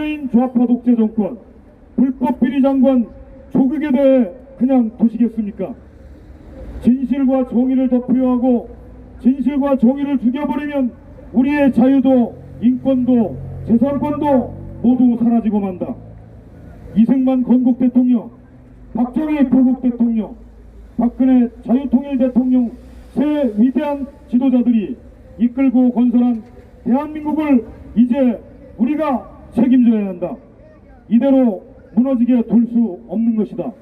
문재인 좌파 독재 정권, 불법 비리 장관 조국에 대해 그냥 두시겠습니까? 진실과 정의를 덮으려하고 진실과 정의를 죽여버리면 우리의 자유도 인권도 재산권도 모두 사라지고 만다. 이승만 건국 대통령, 박정희 포국 대통령, 박근혜 자유통일 대통령 세 위대한 지도자들이 이끌고 건설한 대한민국을 이제 우리가 책임져야 한다. 이대로 무너지게 둘 수 없는 것이다.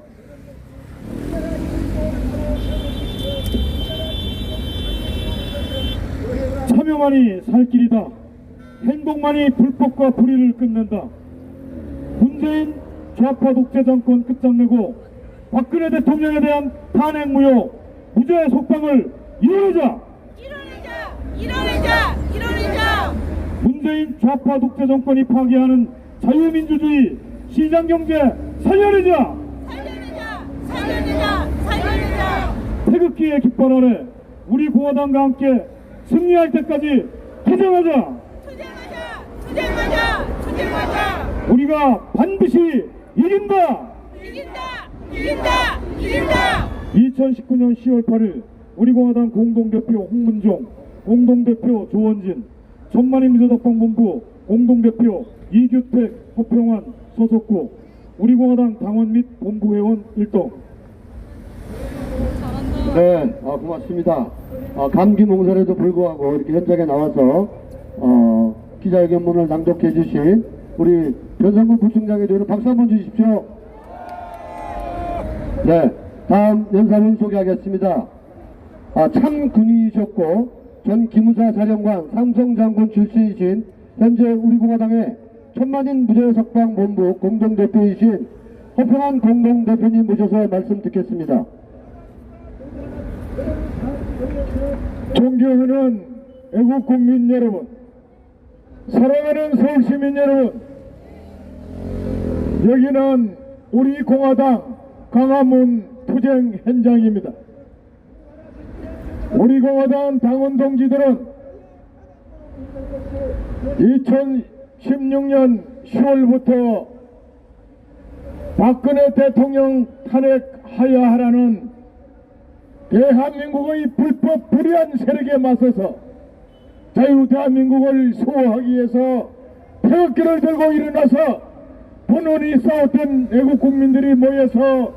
참여만이 살 길이다. 행동만이 불법과 불의를 끝낸다. 문재인 좌파 독재 정권 끝장내고 박근혜 대통령에 대한 탄핵 무효 무죄 속방을 이뤄내자. 이뤄내자. 문재인 좌파 독재 정권이 파괴하는 자유민주주의 시장경제 살려내자. 태극기의 깃발 아래 우리 공화당과 함께 승리할 때까지 투쟁하자. 우리가 반드시 이긴다. 2019년 10월 8일 우리 공화당 공동대표 홍문종, 공동대표 조원진, 천만인 민주덕방본부 공동대표 이규택, 허평환 소속구 우리 공화당 당원 및 본부회원 일동. 네, 고맙습니다. 감기 몽설에도 불구하고 이렇게 현장에 나와서 기자회견문을 낭독해 주신 우리 변상국 부총장에 대해서 박수 한번 주십시오. 네, 다음 연사분 소개하겠습니다. 참 군인이셨고 전 기무사 사령관 삼성장군 출신이신 현재 우리 공화당의 천만인 무죄석방본부 공동대표이신 허평환 공동대표님 모셔서 말씀 듣겠습니다. 존경하는 애국국민 여러분, 사랑하는 서울시민 여러분, 여기는 우리 공화당 광화문 투쟁 현장입니다. 우리 공화당 당원 동지들은 2016년 10월부터 박근혜 대통령 탄핵하여야 하라는 대한민국의 불법 불의한 세력에 맞서서 자유 대한민국을 수호하기 위해서 태극기를 들고 일어나서 분원히 싸웠던 애국국민들이 모여서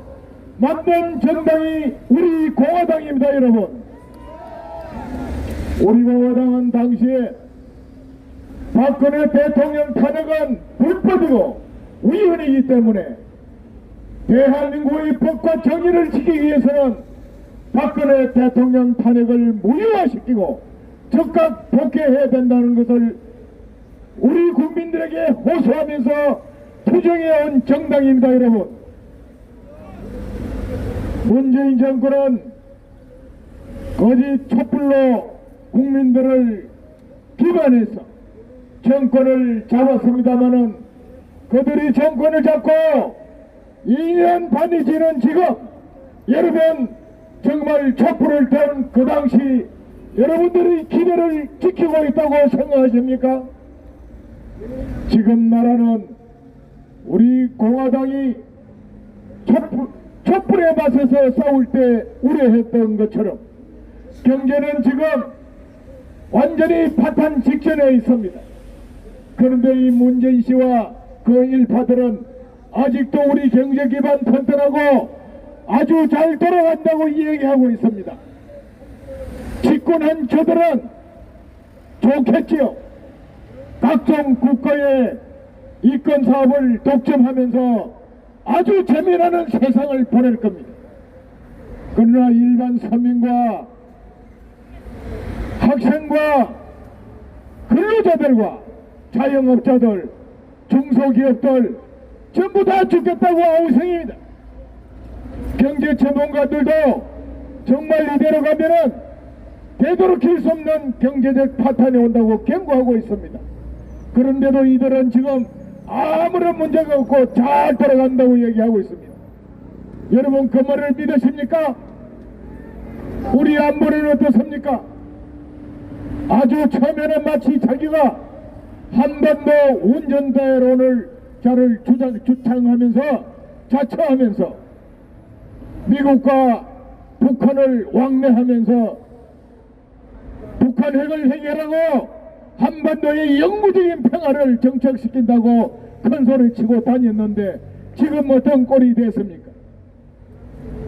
만든 정당이 우리 공화당입니다. 여러분, 우리 공화당은 당시에 박근혜 대통령 탄핵은 불법이고 위헌이기 때문에 대한민국의 법과 정의를 지키기 위해서는 박근혜 대통령 탄핵을 무효화시키고 즉각 복귀해야 된다는 것을 우리 국민들에게 호소하면서 투쟁해온 정당입니다. 여러분, 문재인 정권은 거짓 촛불로 국민들을 기반해서 정권을 잡았습니다마는 그들이 정권을 잡고 2년 반이 지난 지금 여러분 정말 촛불을 든 그 당시 여러분들의 기대를 지키고 있다고 생각하십니까? 지금 나라는 우리 공화당이 촛불에 맞서서 싸울 때 우려했던 것처럼 경제는 지금 완전히 파탄 직전에 있습니다. 그런데 이 문재인 씨와 그 일파들은 아직도 우리 경제 기반 튼튼하고 아주 잘 돌아간다고 이야기하고 있습니다. 집권한 저들은 좋겠지요. 각종 국가의 이권 사업을 독점하면서 아주 재미나는 세상을 보낼 겁니다. 그러나 일반 서민과 학생과 근로자들과 자영업자들, 중소기업들 전부 다 죽겠다고 아우성입니다. 경제 전문가들도 정말 이대로 가면은 되도록일 수 없는 경제적 파탄이 온다고 경고하고 있습니다. 그런데도 이들은 지금 아무런 문제가 없고 잘 돌아간다고 얘기하고 있습니다. 여러분, 그 말을 믿으십니까? 우리 안보는 어떻습니까? 아주 처음에는 마치 자기가 한반도 운전대론을 자를 주창하면서 자처하면서 미국과 북한을 왕래하면서 북한 핵을 해결하고 한반도의 영구적인 평화를 정착시킨다고 큰소리치고 다녔는데 지금 어떤 꼴이 됐습니까?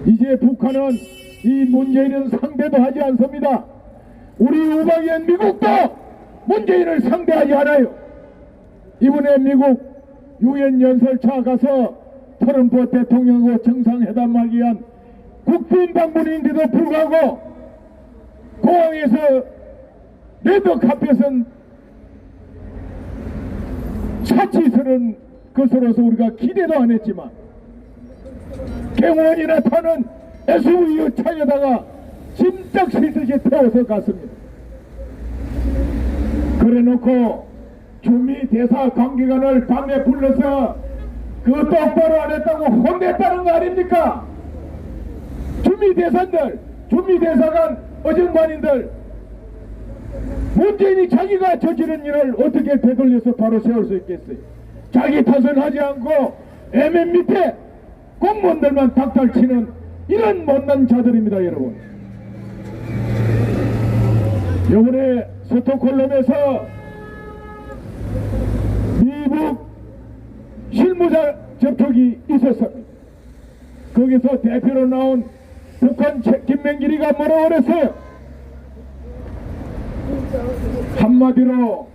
이제 북한은 이 문재인은 상대도 하지 않습니다. 우리 우방인 미국도 문재인을 상대하지 않아요. 이번에 미국 유엔 연설차 가서 트럼프 대통령하고 정상회담하기 위한 국빈 방문인데도 불구하고 공항에서 레드카펫은 사치스러운 것으로서 우리가 기대도 안 했지만 경호원이나 타는 SUV 차에다가 짐짝 실듯이 태워서 갔습니다. 그래놓고 주미 대사 관계관을 밤에 불러서 그거 똑바로 안 했다고 혼냈다는 거 아닙니까? 주미 대사들, 주미 대사관 어정관인들, 문재인이 자기가 저지른 일을 어떻게 되돌려서 바로 세울 수 있겠어요? 자기 탓을 하지 않고 MN 밑에 공무원들만 닥달치는 이런 못난 자들입니다, 여러분. 이번에 스톡홀름에서 미국 실무자 접촉이 있었습니다. 거기서 대표로 나온 북한 김맹길이가 뭐라고 그랬어요? 한마디로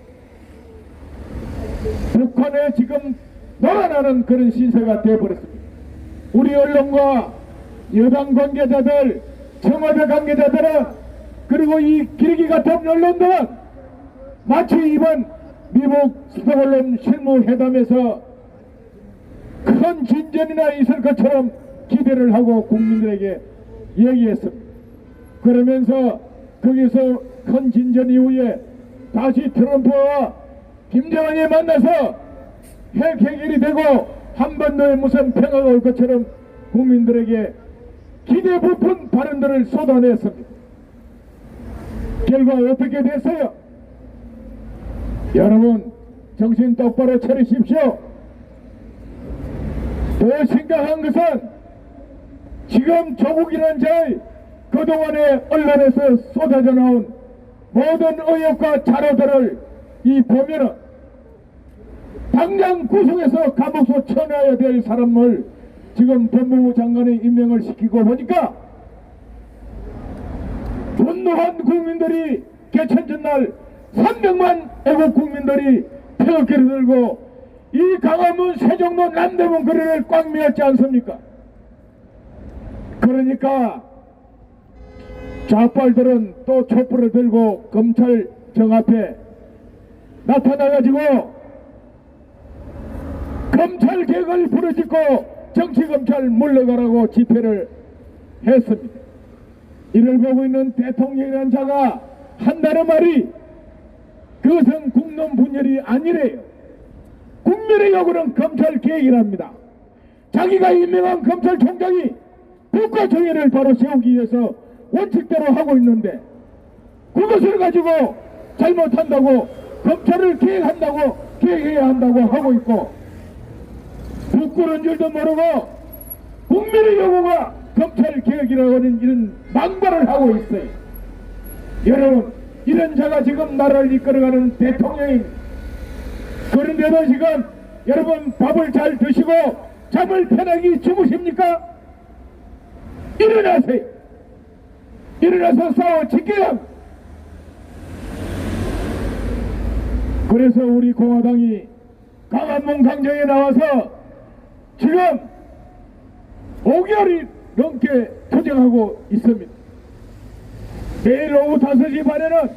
북한에 지금 놀아나는 그런 신세가 되어버렸습니다. 우리 언론과 여당 관계자들, 청와대 관계자들은, 그리고 이 기레기 같은 언론들은 마치 이번 미국 스톡홀름 실무회담에서 큰 진전이나 있을 것처럼 기대를 하고 국민들에게 얘기했습니다. 그러면서 거기서 큰 진전 이후에 다시 트럼프와 김정은이 만나서 핵 해결이 되고 한반도에 무슨 평화가 올 것처럼 국민들에게 기대 부푼 발언들을 쏟아냈습니다. 결과 어떻게 됐어요? 여러분 정신 똑바로 차리십시오. 더 심각한 것은 지금 조국이라는 자의 그동안의 언론에서 쏟아져 나온 모든 의혹과 자료들을 이 보면은 당장 구속해서 감옥소 쳐내야 될 사람을 지금 법무부 장관이 임명을 시키고 보니까 분노한 국민들이 개천전날 300만 애국 국민들이 태극기를 들고 이 강화문 세종로 남대문 거리를 꽉 메웠지 않습니까? 그러니까 좌빨들은 또 촛불을 들고 검찰청 앞에 나타나가지고 검찰 개혁을 부르짖고 정치검찰 물러가라고 집회를 했습니다. 이를 보고 있는 대통령이라는 자가 한다는 말이 그것은 국론 분열이 아니래요. 국민의 요구는 검찰 개혁이랍니다. 자기가 임명한 검찰총장이 국가 정의를 바로 세우기 위해서 원칙대로 하고 있는데 그것을 가지고 잘못한다고 검찰을 개혁한다고 개혁해야 한다고 하고 있고 부끄러운 줄도 모르고 국민의 요구가 검찰 개혁이라고 하는 이런 망발을 하고 있어요. 여러분 이런 자가 지금 나라를 이끌어가는 대통령입니다. 그런데도 지금 여러분 밥을 잘 드시고 잠을 편하게 주무십니까? 일어나세요. 일어나서 싸워 지켜야 합니다. 그래서 우리 공화당이 강화문 광장에 나와서 지금 5개월이 넘게 투쟁하고 있습니다. 내일 오후 5시 반에는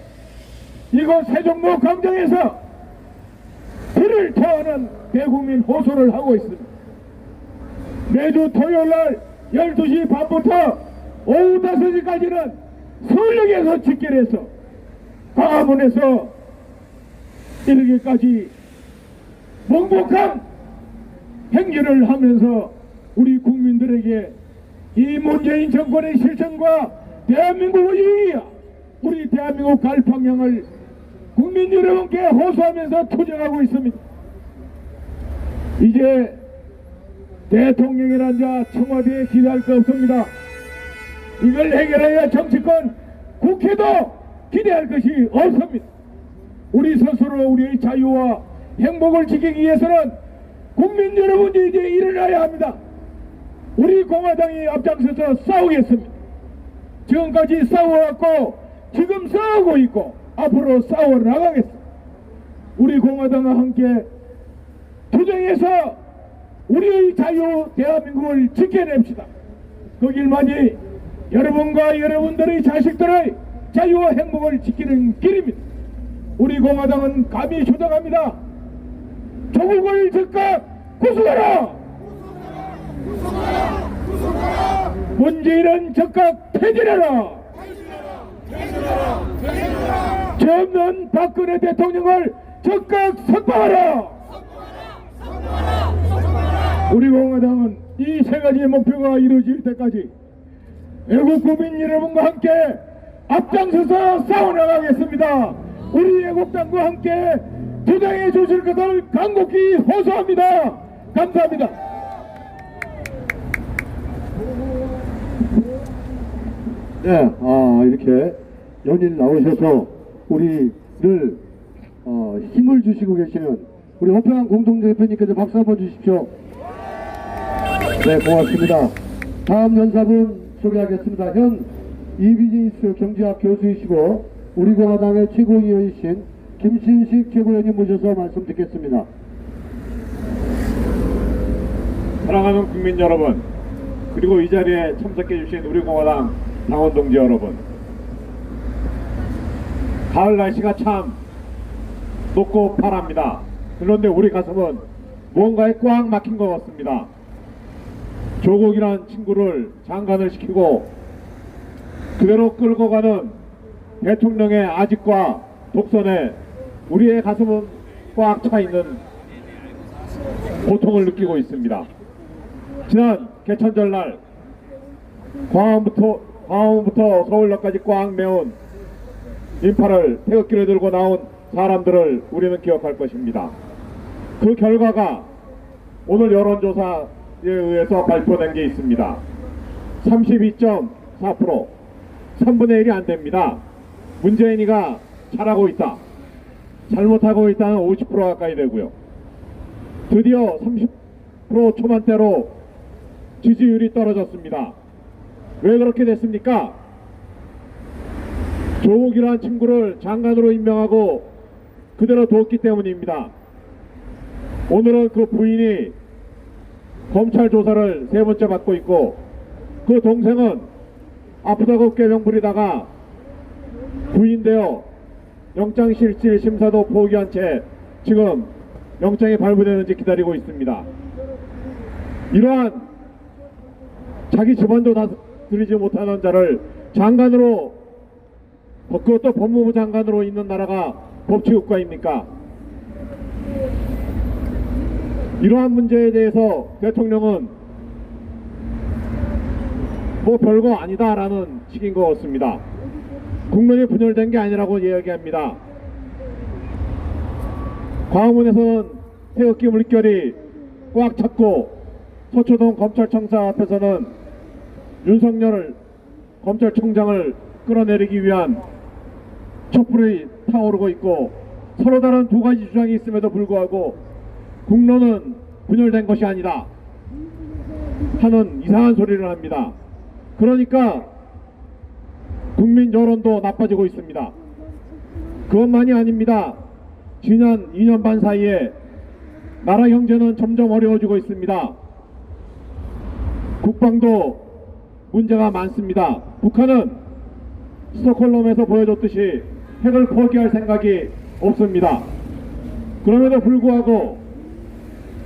이곳 세종로 광장에서 불을 토하는 대국민 호소를 하고 있습니다. 매주 토요일날 12시 반부터 오후 5시까지는 서울역에서 집결해서 광화문에서 이르기까지 묵묵한 행진을 하면서 우리 국민들에게 이 문재인 정권의 실정과 대한민국의 이익, 우리 대한민국 갈 방향을 국민 여러분께 호소하면서 투쟁하고 있습니다. 이제 대통령이란 자 청와대에 기대할 거 없습니다. 이걸 해결해야 정치권 국회도 기대할 것이 없습니다. 우리 스스로 우리의 자유와 행복을 지키기 위해서는 국민 여러분이 이제 일어나야 합니다. 우리 공화당이 앞장서서 싸우겠습니다. 지금까지 싸워왔고 지금 싸우고 있고 앞으로 싸워 나가겠습니다. 우리 공화당과 함께 투쟁해서 우리의 자유 대한민국을 지켜냅시다. 그 길만이 여러분과 여러분들의 자식들의 자유와 행복을 지키는 길입니다. 우리 공화당은 감히 주장합니다. 조국을 즉각 구속하라! 문재인은 즉각 퇴진하라! 죄 없는 박근혜 대통령을 즉각 석방하라! 우리 공화당은 이 세 가지의 목표가 이루어질 때까지 애국 국민 여러분과 함께 앞장서서 싸워나가겠습니다. 우리 애국당과 함께 투쟁해 주실 것을 간곡히 호소합니다. 감사합니다. 네, 이렇게 연일 나오셔서 우리를 힘을 주시고 계시는 우리 호평한 공동대표님께서 박수 한번 주십시오. 네, 고맙습니다. 다음 연사분 소개하겠습니다. 현 이비즈니스 경제학 교수이시고 우리 공화당의 최고위원이신 김신식 최고위원님 모셔서 말씀 듣겠습니다. 사랑하는 국민 여러분, 그리고 이 자리에 참석해 주신 우리 공화당 당원 동지 여러분, 가을 날씨가 참 높고 파랍니다. 그런데 우리 가슴은 무언가에 꽉 막힌 것 같습니다. 조국이란 친구를 장관을 시키고 그대로 끌고 가는 대통령의 아집과 독선에 우리의 가슴은 꽉 차 있는 고통을 느끼고 있습니다. 지난 개천절 날 광화문부터 서울역까지 꽉 메운 인파를 태극기를 들고 나온 사람들을 우리는 기억할 것입니다. 그 결과가 오늘 여론조사에 의해서 발표된 게 있습니다. 32.4%, 3분의 1이 안 됩니다. 문재인이가 잘하고 있다, 잘못하고 있다는 50% 가까이 되고요. 드디어 30% 초반대로 지지율이 떨어졌습니다. 왜 그렇게 됐습니까? 조국이라는 친구를 장관으로 임명하고 그대로 뒀기 때문입니다. 오늘은 그 부인이 검찰 조사를 3번째 받고 있고 그 동생은 아프다고 꾀병 부리다가 부인되어 영장실질 심사도 포기한 채 지금 영장이 발부되는지 기다리고 있습니다. 이러한 자기 집안도 다스리지 못하는 자를 장관으로, 그것도 법무부 장관으로 있는 나라가 법치국가입니까? 이러한 문제에 대해서 대통령은 뭐 별거 아니다라는 식인 것 같습니다. 국론이 분열된 게 아니라고 이야기합니다. 광화문에서는 태극기 물결이 꽉 찼고 서초동 검찰청사 앞에서는 윤석열 검찰총장을 끌어내리기 위한 촛불이 타오르고 있고 서로 다른 두 가지 주장이 있음에도 불구하고 국론은 분열된 것이 아니다 하는 이상한 소리를 합니다. 그러니까 국민 여론도 나빠지고 있습니다. 그것만이 아닙니다. 지난 2년 반 사이에 나라 경제는 점점 어려워지고 있습니다. 국방도 문제가 많습니다. 북한은 스톡홀름에서 보여줬듯이 핵을 포기할 생각이 없습니다. 그럼에도 불구하고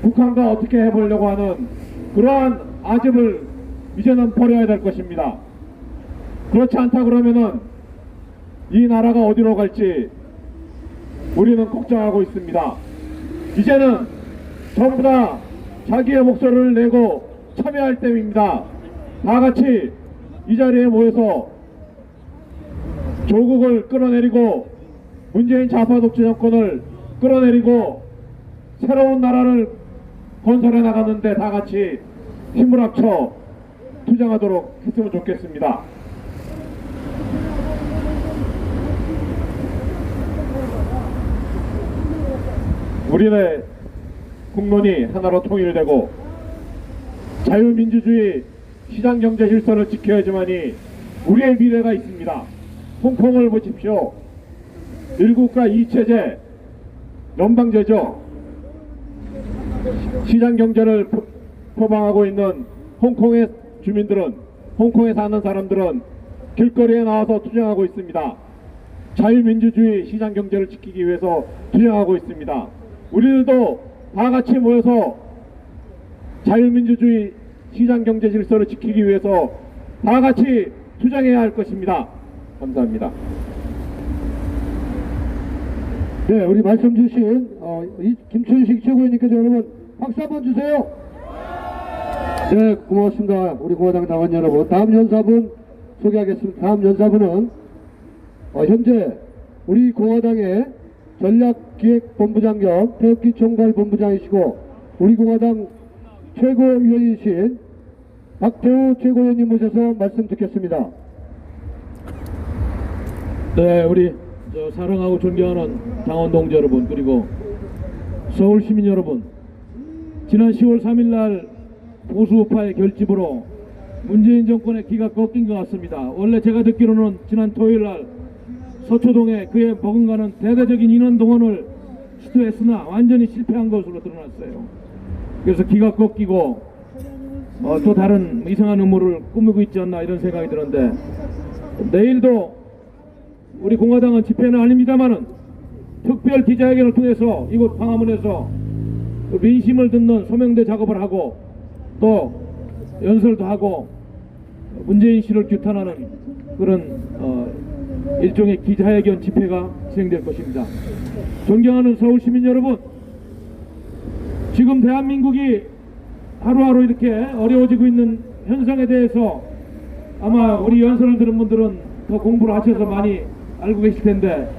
북한과 어떻게 해보려고 하는 그러한 아집을 이제는 버려야 될 것입니다. 그렇지 않다 그러면은 이 나라가 어디로 갈지 우리는 걱정하고 있습니다. 이제는 전부 다 자기의 목소리를 내고 참여할 때입니다. 다 같이 이 자리에 모여서 조국을 끌어내리고 문재인 좌파 독재 정권을 끌어내리고 새로운 나라를 건설해 나가는데 다 같이 힘을 합쳐 투쟁하도록 했으면 좋겠습니다. 우리의 국론이 하나로 통일되고 자유민주주의 시장경제 질서를 지켜야지만이 우리의 미래가 있습니다. 홍콩을 보십시오. 1국가 2체제 연방제죠. 시장경제를 표방하고 있는 홍콩의 주민들은, 홍콩에 사는 사람들은 길거리에 나와서 투쟁하고 있습니다. 자유민주주의 시장경제를 지키기 위해서 투쟁하고 있습니다. 우리들도 다 같이 모여서 자유민주주의 시장경제 질서를 지키기 위해서 다 같이 투쟁해야 할 것입니다. 감사합니다. 네, 우리 말씀 주신 김춘식 최고위원님께서 여러분 박수 한번 주세요. 네, 고맙습니다. 우리 공화당 당원 여러분. 다음 연사분 소개하겠습니다. 다음 연사분은 현재 우리 공화당의 전략기획본부장 겸 태극기 총괄본부장이시고 우리 공화당 최고위원이신 박태우 최고위원님 모셔서 말씀 듣겠습니다. 네, 우리 사랑하고 존경하는 당원 동지 여러분, 그리고 서울 시민 여러분, 지난 10월 3일날 보수우파의 결집으로 문재인 정권의 기가 꺾인 것 같습니다. 원래 제가 듣기로는 지난 토요일날 서초동에 그에 버금가는 대대적인 인원 동원을 시도했으나 완전히 실패한 것으로 드러났어요. 그래서 기가 꺾이고 또 다른 이상한 음모를 꾸미고 있지 않나 이런 생각이 드는데, 내일도 우리 공화당은 집회는 아닙니다마는 특별 기자회견을 통해서 이곳 광화문에서 민심을 듣는 소명대 작업을 하고 또 연설도 하고 문재인 씨를 규탄하는 그런 일종의 기자회견 집회가 진행될 것입니다. 존경하는 서울 시민 여러분, 지금 대한민국이 하루하루 이렇게 어려워지고 있는 현상에 대해서 아마 우리 연설을 들은 분들은 더 공부를 하셔서 많이 알고 계실 텐데,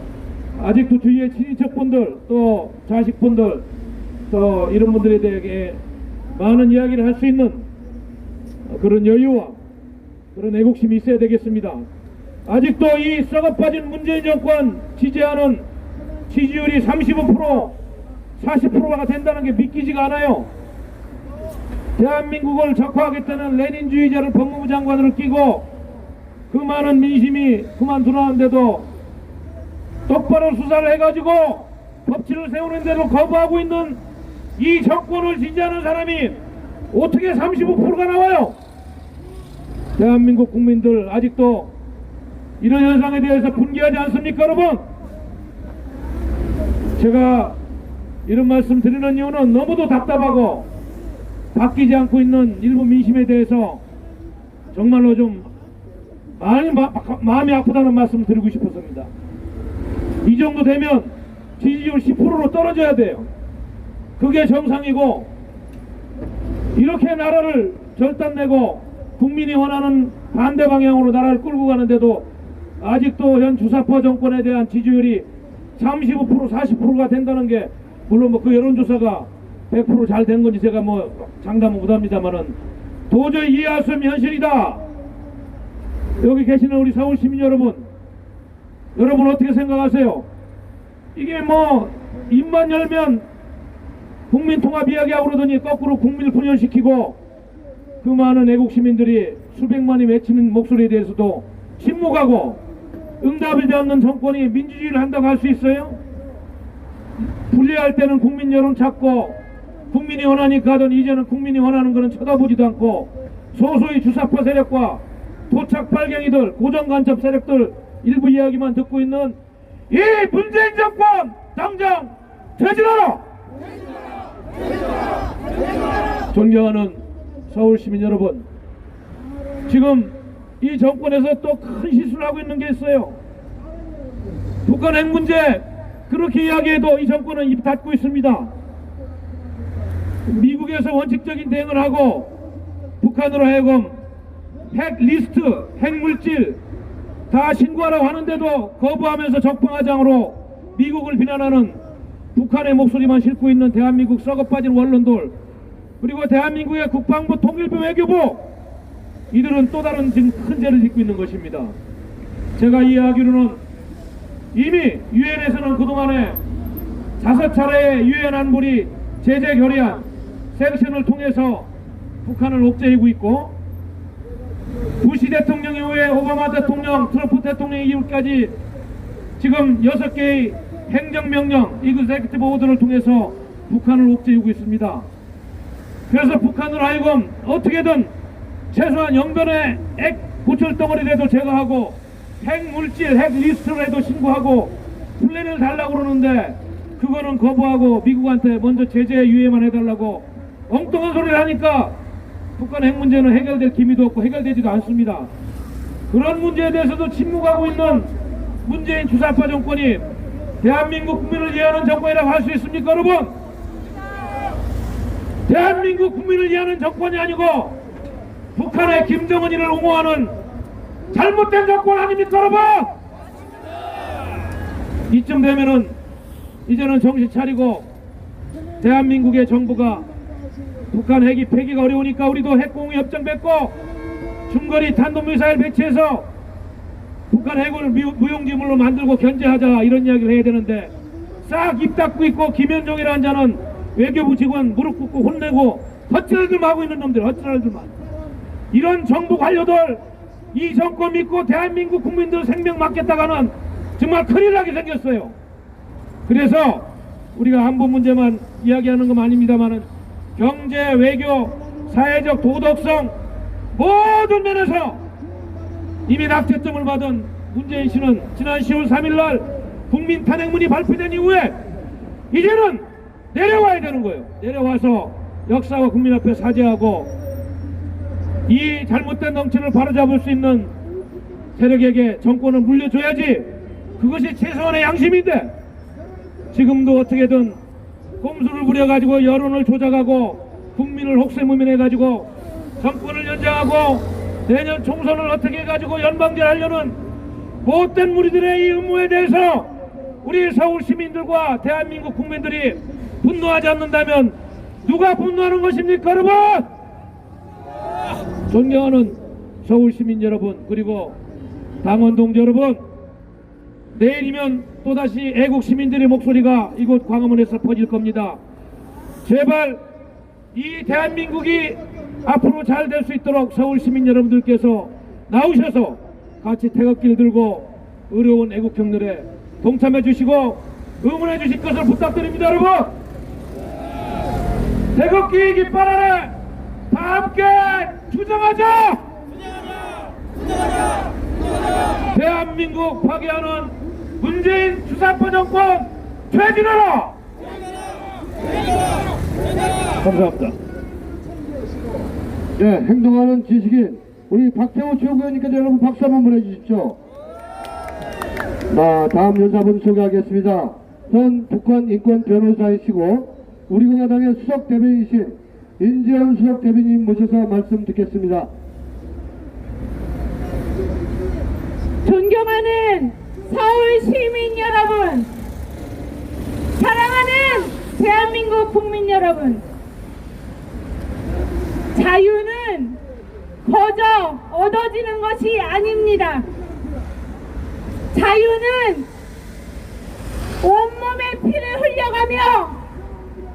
아직도 주위의 친인척분들 또 자식분들 또 이런 분들에 대해 많은 이야기를 할 수 있는 그런 여유와 그런 애국심이 있어야 되겠습니다. 아직도 이 썩어빠진 문재인 정권 지지하는 지지율이 35% 40%가 된다는 게 믿기지가 않아요. 대한민국을 적화하겠다는 레닌주의자를 법무부 장관으로 끼고 그 많은 민심이 그만두라는데도 똑바로 수사를 해가지고 법치를 세우는 대로 거부하고 있는 이 정권을 지지하는 사람이 어떻게 35%가 나와요? 대한민국 국민들 아직도 이런 현상에 대해서 분개하지 않습니까, 여러분? 제가 이런 말씀 드리는 이유는 너무도 답답하고 바뀌지 않고 있는 일부 민심에 대해서 정말로 좀 많이 마음이 아프다는 말씀 드리고 싶었습니다. 이 정도 되면 지지율 10%로 떨어져야 돼요. 그게 정상이고, 이렇게 나라를 절단내고 국민이 원하는 반대 방향으로 나라를 끌고 가는데도 아직도 현 주사파 정권에 대한 지지율이 35% 40%가 된다는 게, 물론 뭐 그 여론조사가 100% 잘 된 건지 제가 뭐 장담은 못합니다만은 도저히 이해할 수 없는 현실이다. 여기 계시는 우리 서울 시민 여러분 어떻게 생각하세요? 이게 뭐 입만 열면 국민 통합 이야기하고 그러더니 거꾸로 국민을 분열시키고 그 많은 애국 시민들이 수백만이 외치는 목소리에 대해서도 침묵하고 응답하지 않는 정권이 민주주의를 한다고 할 수 있어요? 불리할 때는 국민 여론 찾고 국민이 원하니까 하던 이제는 국민이 원하는 거는 쳐다보지도 않고 소소의 주사파 세력과 도착 발갱이들 고정간첩 세력들 일부 이야기만 듣고 있는 이 문재인 정권 당장 퇴진하라! 존경하는 서울시민 여러분, 지금 이 정권에서 또 큰 실수를 하고 있는 게 있어요. 북한 핵 문제 그렇게 이야기해도 이 정권은 입 닫고 있습니다. 미국에서 원칙적인 대응을 하고 북한으로 하여금 핵 리스트, 핵 물질 다 신고하라고 하는데도 거부하면서 적방화장으로 미국을 비난하는 북한의 목소리만 싣고 있는 대한민국 썩어빠진 원론들, 그리고 대한민국의 국방부, 통일부, 외교부, 이들은 또 다른 지금 큰 죄를 짓고 있는 것입니다. 제가 이해하기로는 이미 유엔에서는 그동안에 5차례의 유엔 안보리 제재 결의안 섹션을 통해서 북한을 옥죄이고 있고, 부시 대통령 이후에 오바마 대통령, 트럼프 대통령 이후까지 지금 6개의 행정명령, 이그제큐티브 오더를 통해서 북한을 옥죄이고 있습니다. 그래서 북한으로 하여금 어떻게든 최소한 영변의 핵 고철덩어리라도 제거하고 핵물질, 핵리스트라도 신고하고 플랜을 달라고 그러는데, 그거는 거부하고 미국한테 먼저 제재 유예만 해달라고 엉뚱한 소리를 하니까 북한 핵 문제는 해결될 기미도 없고 해결되지도 않습니다. 그런 문제에 대해서도 침묵하고 있는 문재인 주사파 정권이 대한민국 국민을 위하는 정권이라고 할 수 있습니까, 여러분? 대한민국 국민을 위하는 정권이 아니고 북한의 김정은이를 옹호하는 잘못된 정권 아닙니까, 여러분? 이쯤 되면은 이제는 정신 차리고 대한민국의 정부가 북한 핵이 폐기가 어려우니까 우리도 핵공유 협정 맺고 중거리 탄도미사일 배치해서 북한 핵을 무용지물로 만들고 견제하자, 이런 이야기를 해야 되는데, 싹 입 닫고 있고 김현종이라는 자는 외교부 직원 무릎 꿇고 혼내고 헛질들만 하고 있는 놈들, 헛질들만. 이런 정부 관료들 이 정권 믿고 대한민국 국민들 생명 맡겠다가는 정말 큰일 나게 생겼어요. 그래서 우리가 안보 문제만 이야기하는 건 아닙니다만은 경제, 외교, 사회적 도덕성 모든 면에서 이미 낙제점을 받은 문재인 씨는 지난 10월 3일날 국민 탄핵문이 발표된 이후에 이제는 내려와야 되는 거예요. 내려와서 역사와 국민 앞에 사죄하고 이 잘못된 정치를 바로잡을 수 있는 세력에게 정권을 물려줘야지, 그것이 최소한의 양심인데, 지금도 어떻게든 꼼수를 부려가지고 여론을 조작하고 국민을 혹세무민해가지고 정권을 연장하고 내년 총선을 어떻게 해가지고 연방제하려는 못된 무리들의 이 음모에 대해서 우리 서울 시민들과 대한민국 국민들이 분노하지 않는다면 누가 분노하는 것입니까, 여러분? 존경하는 서울 시민 여러분, 그리고 당원 동지 여러분, 내일이면 또다시 애국 시민들의 목소리가 이곳 광화문에서 퍼질 겁니다. 제발 이 대한민국이 앞으로 잘 될 수 있도록 서울 시민 여러분들께서 나오셔서 같이 태극기를 들고 어려운 애국 경렬에 동참해 주시고 응원해 주실 것을 부탁드립니다. 여러분, 태극기 깃발 아래 다 함께 투쟁하자! 대한민국 파괴하는 문재인 주사파 정권 퇴진하라! 감사합니다. 네, 행동하는 지식인 우리 박태호 최고위원님께서 여러분 박수 한번 보내주십시오. 다음 연사분 소개하겠습니다. 현 북한 인권 변호사이시고 우리공화당의 수석 대변이신 인재현 수석 대변인 모셔서 말씀 듣겠습니다. 존경하는 서울 시민 여러분, 사랑하는 대한민국 국민 여러분, 자유는 거저 얻어지는 것이 아닙니다. 자유는 온몸에 피를 흘려가며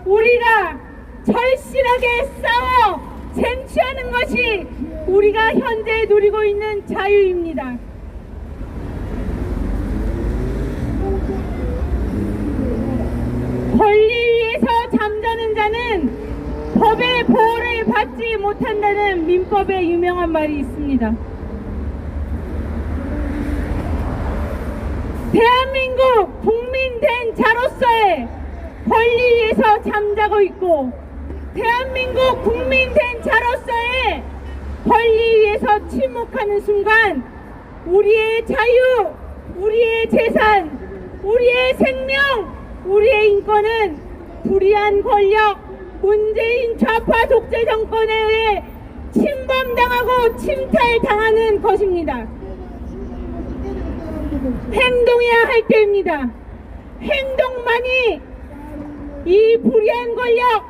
우리가 절실하게 싸워 쟁취하는 것이 우리가 현재 누리고 있는 자유입니다. 권리 위에서 잠자는 자는 법의 보호를 받지 못한다는 민법에 유명한 말이 있습니다. 대한민국 국민 된 자로서의 권리 위에서 잠자고 있고, 대한민국 국민 된 자로서의 권리 위에서 침묵하는 순간 우리의 자유, 우리의 재산, 우리의 생명, 우리의 인권은 불의한 권력, 문재인 좌파 독재 정권에 의해 침범당하고 침탈당하는 것입니다. 행동해야 할 때입니다. 행동만이 이 불의한 권력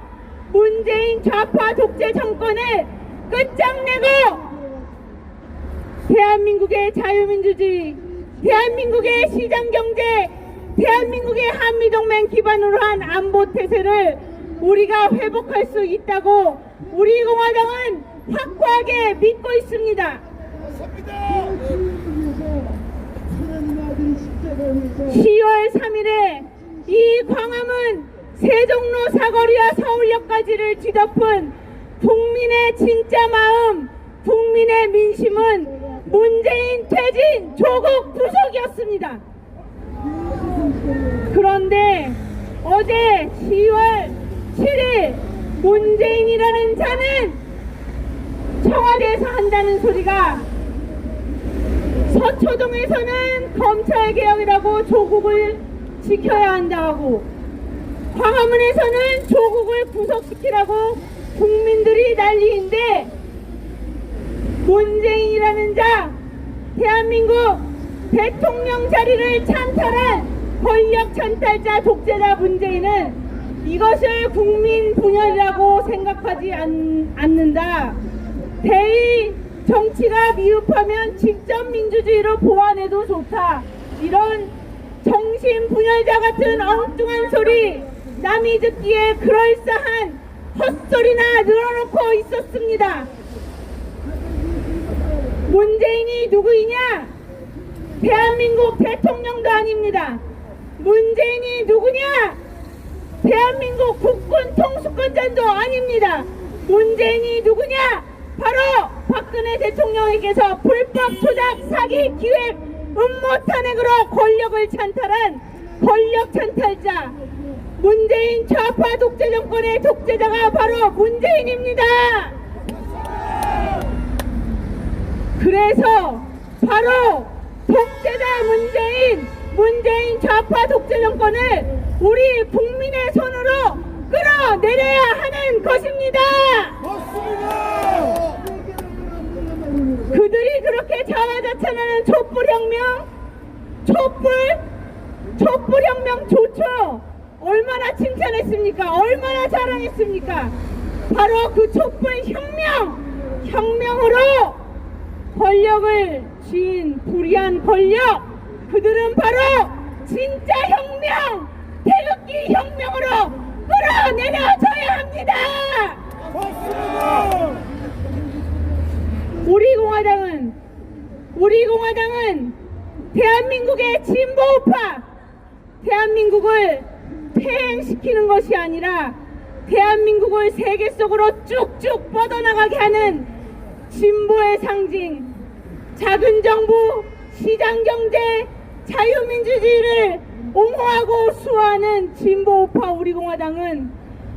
문재인 좌파 독재 정권을 끝장내고 대한민국의 자유민주주의, 대한민국의 시장경제, 대한민국의 한미동맹 기반으로 한 안보태세를 우리가 회복할 수 있다고 우리 공화당은 확고하게 믿고 있습니다. 10월 3일에 이 광화문 세종로 사거리와 서울역까지를 뒤덮은 국민의 진짜 마음, 국민의 민심은 문재인 퇴진, 조국 구속이었습니다. 그런데 어제 10월 7일 문재인이라는 자는 청와대에서 한다는 소리가 서초동에서는 검찰개혁이라고 조국을 지켜야 한다고, 광화문에서는 조국을 구속시키라고 국민들이 난리인데, 문재인이라는 자, 대한민국 대통령 자리를 찬탈한 권력 찬탈자 독재자 문재인은 이것을 국민 분열이라고 생각하지 않는다. 대의 정치가 미흡하면 직접 민주주의로 보완해도 좋다. 이런 정신 분열자 같은 엉뚱한 소리, 남이 듣기에 그럴싸한 헛소리나 늘어놓고 있었습니다. 문재인이 누구이냐? 대한민국 대통령도 아닙니다. 문재인이 누구냐? 대한민국 국군 통수권자도 아닙니다. 문재인이 누구냐? 바로 박근혜 대통령에게서 불법 조작 사기 기획 음모 탄핵으로 권력을 찬탈한 권력 찬탈자, 문재인 좌파 독재 정권의 독재자가 바로 문재인입니다. 그래서 바로 독재자 문재인 좌파 독재 정권을 우리 국민의 손으로 끌어내려야 하는 것입니다. 그들이 그렇게 자화자찬하는 촛불혁명, 촛불혁명 좋죠. 얼마나 칭찬했습니까? 얼마나 자랑했습니까? 바로 그 촛불혁명으로 권력을 쥔 불의한 권력, 그들은 바로 진짜 혁명, 태극기 혁명으로 끌어내려져야 합니다. 우리 공화당은 대한민국의 진보우파, 대한민국을 퇴행시키는 것이 아니라 대한민국을 세계 속으로 쭉쭉 뻗어나가게 하는 진보의 상징, 작은 정부, 시장경제, 자유민주주의를 옹호하고 수호하는 진보우파 우리 공화당은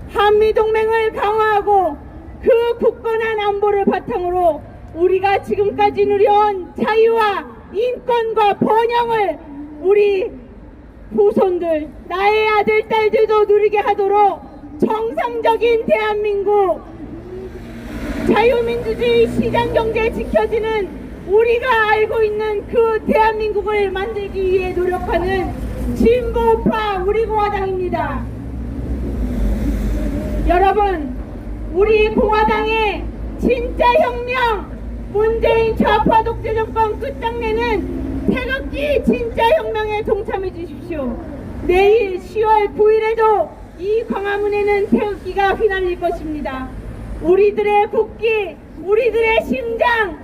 한미동맹을 강화하고 그 굳건한 안보를 바탕으로 우리가 지금까지 누려온 자유와 인권과 번영을 우리 후손들, 나의 아들, 딸들도 누리게 하도록 정상적인 대한민국, 자유민주주의 시장경제 지켜지는 우리가 알고 있는 그 대한민국을 만들기 위해 노력하는 진보우파 우리 공화당입니다. 여러분, 우리 공화당의 진짜 혁명, 문재인 좌파 독재 정권 끝장내는 태극기 진짜 혁명에 동참해 주십시오. 내일 10월 9일에도 이 광화문에는 태극기가 휘날릴 것입니다. 우리들의 국기, 우리들의 심장,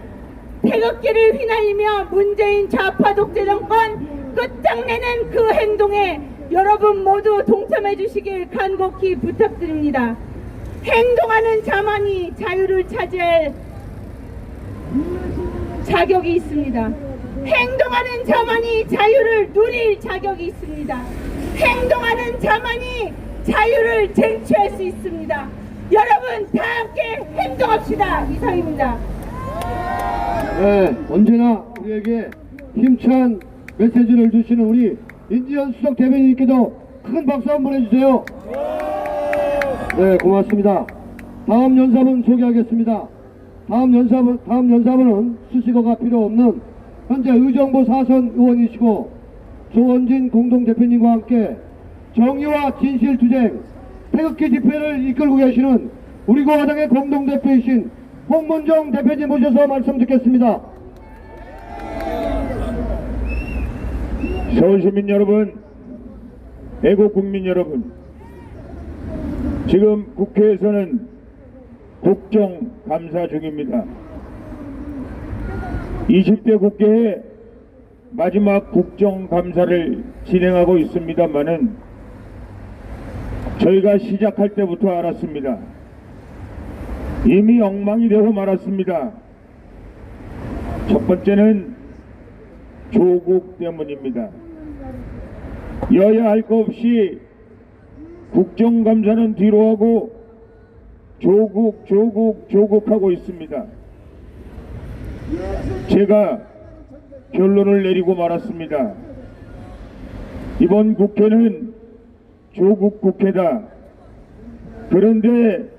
태극기를 휘날리며 문재인 좌파 독재 정권 끝장내는 그 행동에 여러분 모두 동참해 주시길 간곡히 부탁드립니다. 행동하는 자만이 자유를 차지할 자격이 있습니다. 행동하는 자만이 자유를 누릴 자격이 있습니다. 행동하는 자만이 자유를 쟁취할 수 있습니다. 여러분 다 함께 행동합시다. 이상입니다. 네, 언제나 우리에게 힘찬 메시지를 주시는 우리 인지현 수석 대변인님께도 큰 박수 한번 해주세요. 네, 고맙습니다. 다음 연사분 소개하겠습니다. 다음 연사분은 수식어가 필요 없는 현재 의정부 4선 의원이시고 조원진 공동대표님과 함께 정의와 진실 투쟁 태극기 집회를 이끌고 계시는 우리 공화당의 공동대표이신 홍문정 대표님 모셔서 말씀 듣겠습니다. 서울시민 여러분, 애국국민 여러분, 지금 국회에서는 국정감사 중입니다. 20대 국회의 마지막 국정감사를 진행하고 있습니다마는 저희가 시작할 때부터 알았습니다. 이미 엉망이 되어 말았습니다. 첫 번째는 조국 때문입니다. 여야 할 것 없이 국정감사는 뒤로 하고 조국하고 있습니다. 제가 결론을 내리고 말았습니다. 이번 국회는 조국 국회다. 그런데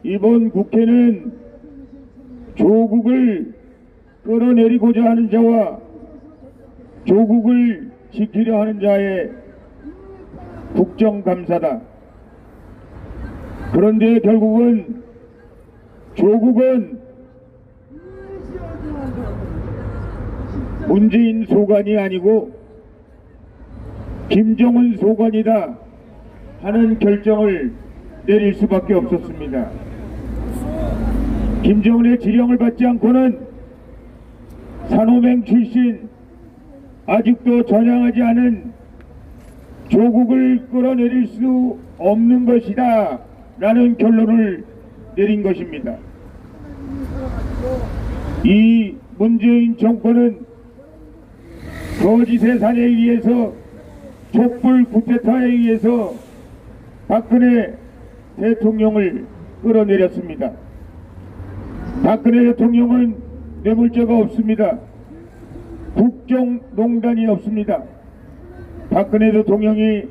이번 국회는 조국을 끌어내리고자 하는 자와 조국을 지키려 하는 자의 국정감사다. 그런데 결국은 조국은 문재인 소관이 아니고 김정은 소관이다 하는 결정을 내릴 수밖에 없었습니다. 김정은의 지령을 받지 않고는 산호맹 출신 아직도 전향하지 않은 조국을 끌어내릴 수 없는 것이다 라는 결론을 내린 것입니다. 이 문재인 정권은 거짓의 산에 의해서 촛불 쿠데타에 의해서 박근혜 대통령을 끌어내렸습니다. 박근혜 대통령은 뇌물죄가 없습니다. 국정농단이 없습니다. 박근혜 대통령이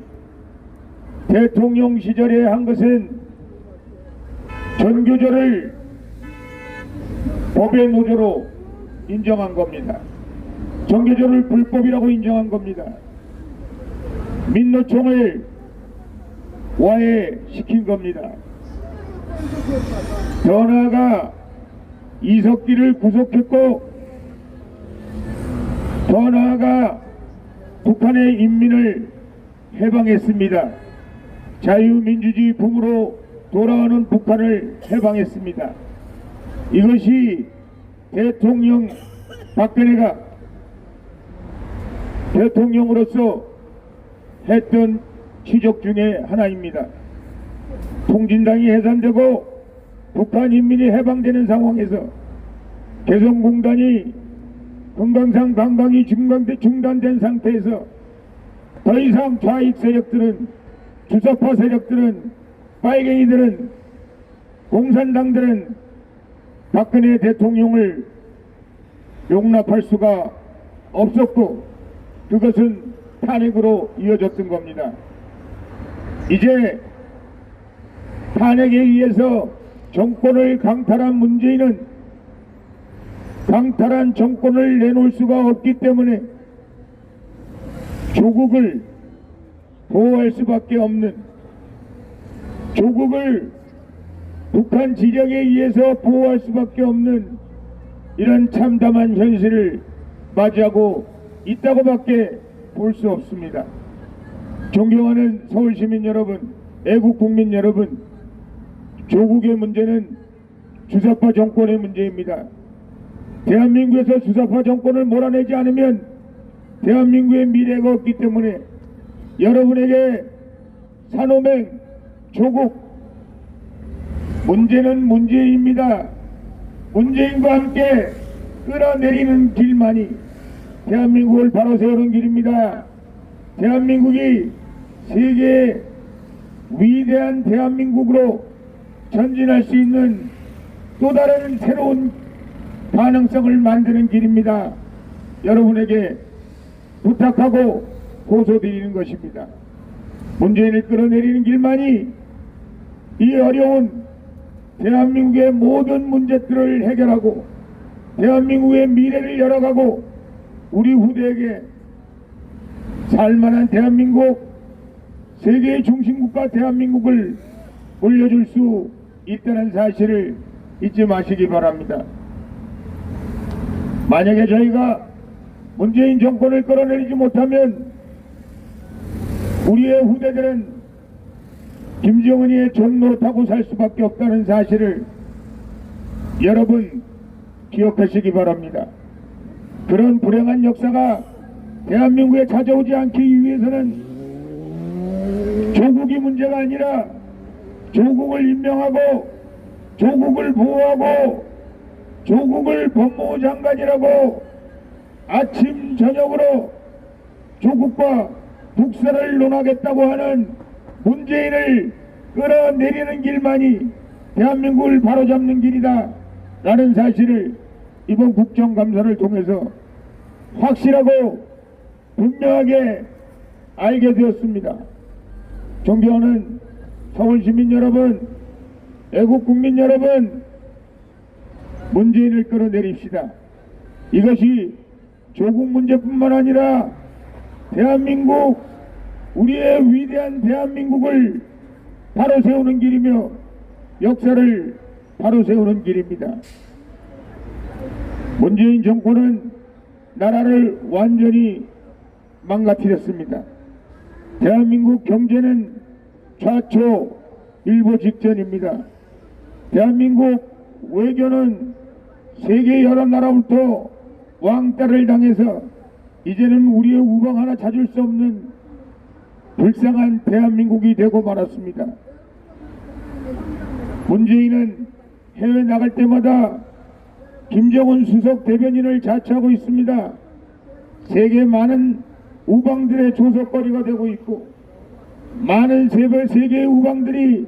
대통령 시절에 한 것은 전교조를 법의 노조로 인정한 겁니다. 전교조를 불법이라고 인정한 겁니다. 민노총을 와해시킨 겁니다. 더 나아가 이석기를 구속했고 더 나아가 북한의 인민을 해방했습니다. 자유민주주의 품으로 돌아오는 북한을 해방했습니다. 이것이 대통령 박근혜가 대통령으로서 했던 취적 중에 하나입니다. 통진당이 해산되고 북한 인민이 해방되는 상황에서 개성공단이 금강산 관광이 중단된 상태에서 더 이상 좌익 세력들은, 주사파 세력들은, 빨갱이들은, 공산당들은 박근혜 대통령을 용납할 수가 없었고 그것은 탄핵으로 이어졌던 겁니다. 이제 탄핵에 의해서 정권을 강탈한 문재인은 강탈한 정권을 내놓을 수가 없기 때문에 조국을 보호할 수밖에 없는, 조국을 북한 지령에 의해서 보호할 수밖에 없는 이런 참담한 현실을 맞이하고 있다고밖에 볼 수 없습니다. 존경하는 서울시민 여러분, 애국국민 여러분, 조국의 문제는 주사파 정권의 문제입니다. 대한민국에서 주사파 정권을 몰아내지 않으면 대한민국의 미래가 없기 때문에 여러분에게 산호맹 조국, 문제는 문재인입니다. 문재인과 함께 끌어내리는 길만이 대한민국을 바로 세우는 길입니다. 대한민국이 세계의 위대한 대한민국으로 전진할 수 있는 또 다른 새로운 가능성을 만드는 길입니다. 여러분에게 부탁하고 호소드리는 것입니다. 문재인을 끌어내리는 길만이 이 어려운 대한민국의 모든 문제들을 해결하고 대한민국의 미래를 열어가고 우리 후대에게 살만한 대한민국, 세계의 중심국가 대한민국을 올려줄 수 있다는 사실을 잊지 마시기 바랍니다. 만약에 저희가 문재인 정권을 끌어내리지 못하면 우리의 후대들은 김정은이의 존노릇하고 살 수밖에 없다는 사실을 여러분 기억하시기 바랍니다. 그런 불행한 역사가 대한민국에 찾아오지 않기 위해서는 조국이 문제가 아니라 조국을 임명하고 조국을 보호하고 조국을 법무부 장관이라고 아침 저녁으로 조국과 북사를 논하겠다고 하는 문재인을 끌어내리는 길만이 대한민국을 바로잡는 길이다 라는 사실을 이번 국정감사를 통해서 확실하고 분명하게 알게 되었습니다. 존경하는 서울시민 여러분, 애국국민 여러분, 문재인을 끌어내립시다. 이것이 조국 문제뿐만 아니라 대한민국, 우리의 위대한 대한민국을 바로 세우는 길이며 역사를 바로 세우는 길입니다. 문재인 정권은 나라를 완전히 망가뜨렸습니다. 대한민국 경제는 좌초일보 직전입니다. 대한민국 외교는 세계 여러 나라부터 왕따를 당해서 이제는 우리의 우방 하나 찾을 수 없는 불쌍한 대한민국이 되고 말았습니다. 문재인은 해외 나갈 때마다 김정은 수석 대변인을 자처하고 있습니다. 세계 많은 우방들의 조석거리가 되고 있고 많은 세계의 우방들이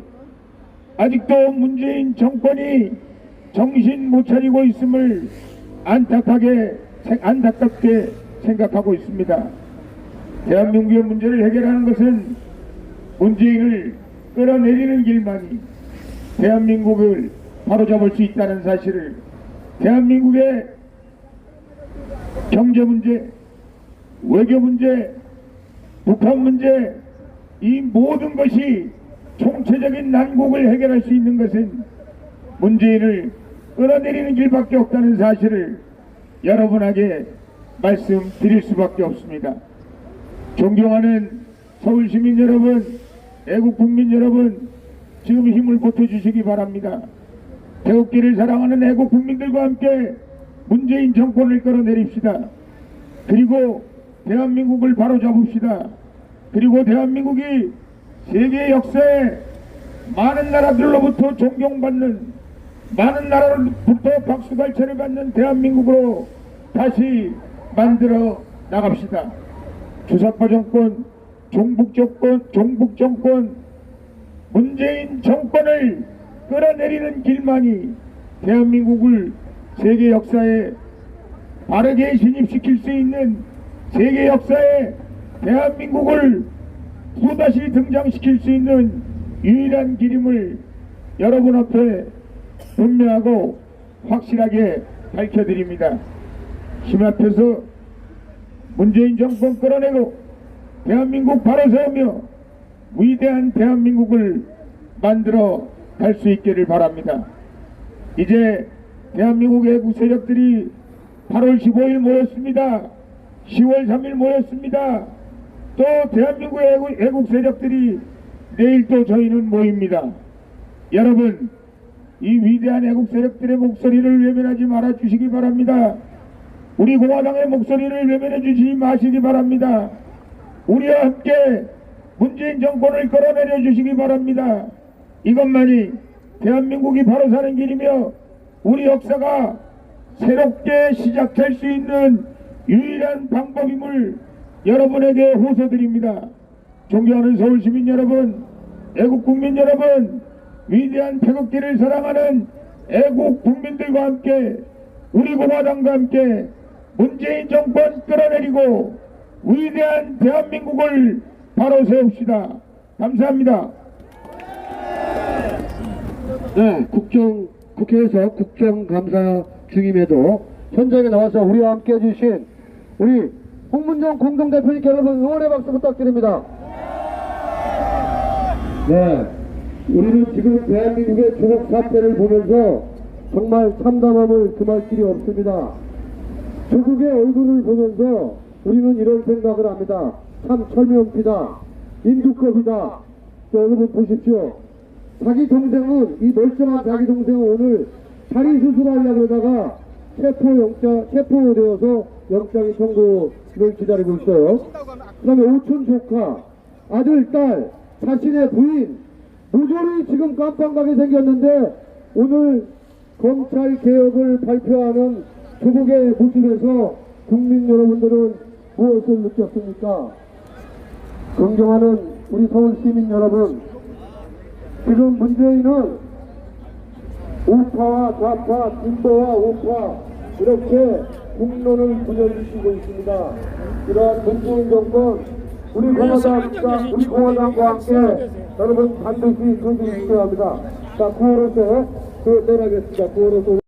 아직도 문재인 정권이 정신 못 차리고 있음을 안타깝게 생각하고 있습니다. 대한민국의 문제를 해결하는 것은 문재인을 끌어내리는 길만이 대한민국을 바로잡을 수 있다는 사실을, 대한민국의 경제 문제, 외교 문제, 북한 문제, 이 모든 것이 총체적인 난국을 해결할 수 있는 것은 문재인을 끌어내리는 길밖에 없다는 사실을 여러분에게 말씀드릴 수밖에 없습니다. 존경하는 서울시민 여러분, 애국국민 여러분, 지금 힘을 보태주시기 바랍니다. 태극기를 사랑하는 애국국민들과 함께 문재인 정권을 끌어내립시다. 그리고 대한민국을 바로잡읍시다. 그리고 대한민국이 세계 역사에 많은 나라들로부터 존경받는, 많은 나라로부터 박수갈채를 받는 대한민국으로 다시 만들어 나갑시다. 주사파 정권, 종북 정권, 문재인 정권을 끌어내리는 길만이 대한민국을 세계 역사에 바르게 진입시킬 수 있는, 세계 역사에 대한민국을 또다시 등장시킬 수 있는 유일한 길임을 여러분 앞에 분명하고 확실하게 밝혀드립니다. 힘 앞에서 문재인 정권 끌어내고 대한민국 바로 세우며 위대한 대한민국을 만들어 갈 수 있기를 바랍니다. 이제 대한민국 애국 세력들이 8월 15일 모였습니다. 10월 3일 모였습니다. 또 대한민국의 애국 세력들이 내일 또 저희는 모입니다. 여러분, 이 위대한 애국 세력들의 목소리를 외면하지 말아 주시기 바랍니다. 우리 공화당의 목소리를 외면해 주시지 마시기 바랍니다. 우리와 함께 문재인 정권을 끌어내려 주시기 바랍니다. 이것만이 대한민국이 바로 사는 길이며 우리 역사가 새롭게 시작할 수 있는 유일한 방법임을 여러분에게 호소드립니다. 존경하는 서울시민 여러분, 애국국민 여러분, 위대한 태극기를 사랑하는 애국국민들과 함께 우리 공화당과 함께 문재인 정권 끌어내리고 위대한 대한민국을 바로 세웁시다. 감사합니다. 네, 국회에서 국정감사 중임에도 현장에 나와서 우리와 함께 해주신 우리 홍문종 공동대표님께 여러분 응원의 박수 부탁드립니다. 네, 우리는 지금 대한민국의 조국 사태를 보면서 정말 참담함을 금할 길이 없습니다. 조국의 얼굴을 보면서 우리는 이런 생각을 합니다. 참 철면피다, 인두껍이다. 여러분 보십시오. 자기 동생은, 이 멀쩡한 자기 동생은 오늘 다리 수술하려고 그러다가 체포되어서 영장이 청구를 기다리고 있어요. 그 다음에 오촌 조카, 아들, 딸, 자신의 부인, 모조리 지금 깜빵가게 생겼는데 오늘 검찰 개혁을 발표하는 조국의 모습에서 국민 여러분들은 무엇을 느꼈습니까? 존경하는 우리 서울 시민 여러분, 지금 문재인은 우파와 좌파, 진보와 우파 이렇게 국론을 분열시키고 있습니다. 이러한 문재인 정권, 우리 공화당과 함께 여러분 반드시 조직시켜야 합니다. 자, 구호로서 내려가겠습니다. 구호로서